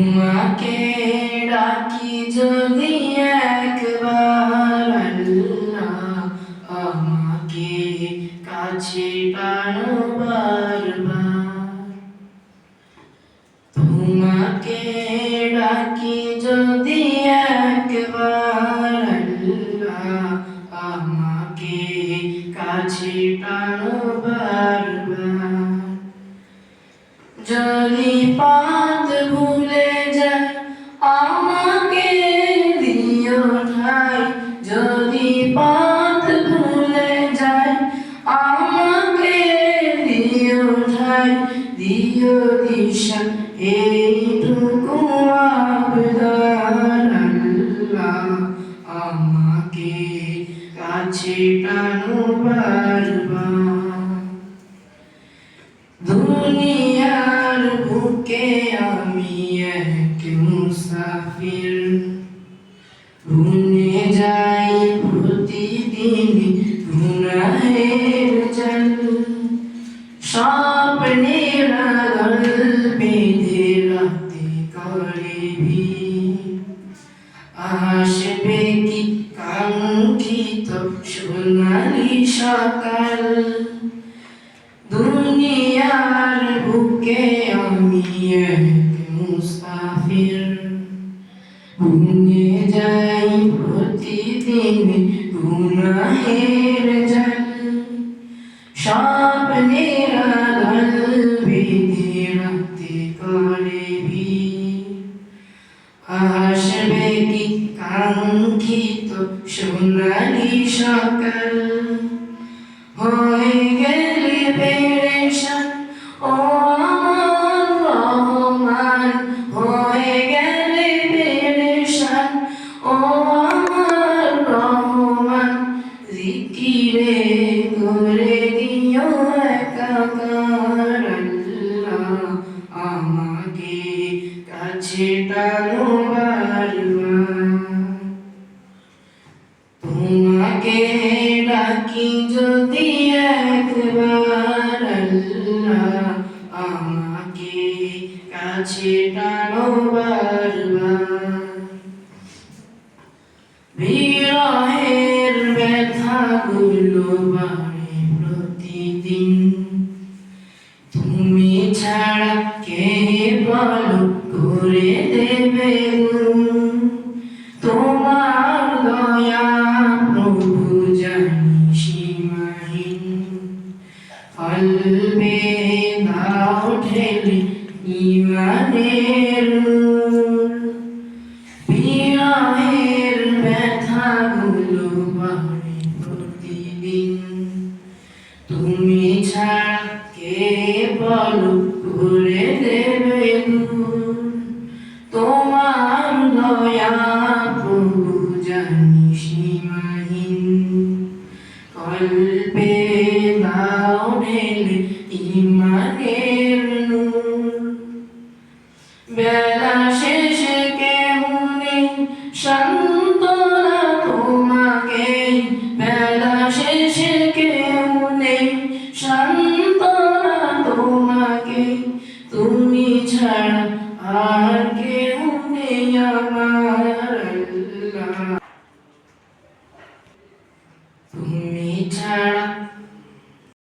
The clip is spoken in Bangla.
তোমাকে ডাকি যদি একবার আল্লাহ আমাকে কাছে টানো বারবার। তোমাকে ডাকি যদি একবার আল্লাহ আমাকে কাছে টানো বারবার। যদি পাত ভুলে যায় আমাকে দিও ঠাই, যদি পাত ভুলে যায় আমাকে দিও ঠাই, দিও দিশা এইটুকু আবদার আল্লাহ আমাকে কাছে টানো বারবার। দুনিয়ার বুকে আমি এক মুসাফির, ভুলে যাই প্রতিদিন গুনাহের জাল। স্বপ্নের আড়াল বেঁধে রাতে করে ভিড়, আসবে কি কাঙ্ক্ষিত সোনালি সকাল। দুনিয়ার বুকে আমি এক মুসাফির, ভুলে যাই প্রতিদিন গুনাহের জাল। স্বপ্নের আড়াল বেঁধে রাতে করে ভিড়, আসবে কি কাঙ্ক্ষিত সোনালি সকাল। হয়ে গেলে পেরেশান ও আমার রহমান, হয়ে গেলে পেরেশান ও আমার রহমান। জিকিরে করে দিও একাকার আল্লাহ আমাকে কাছে টানো বারবার। তোমাকে ডাকি যদি একবার আল্লাহ আমাকে কাছে টানো বারবার। বিরহের ব্যথাগুলো বাড়ে প্রতিদিন, তুমি ছাড়া কে বলো করে দেবে গুণ। তোমার দয়া প্রভু জানি সীমাহীন, কলবে দাও ঢেলে ঈমানের নূর। বিরহের ব্যথাগুলো বাড়ে প্রতিদিন, তুমি ছাড়া কে বলো করে দেবে দূর। তোমার দয়া প্রভু জানি সীমাহীন, কল্পে দাও ঢেলে ঈমানের নূর। বেলা শেষে কেউ নেই সান্ত্বনা তোমাকে, বেলা শেষে কেউ নেই সান্ত্বনা তোমাকে, তুমি ছাড়া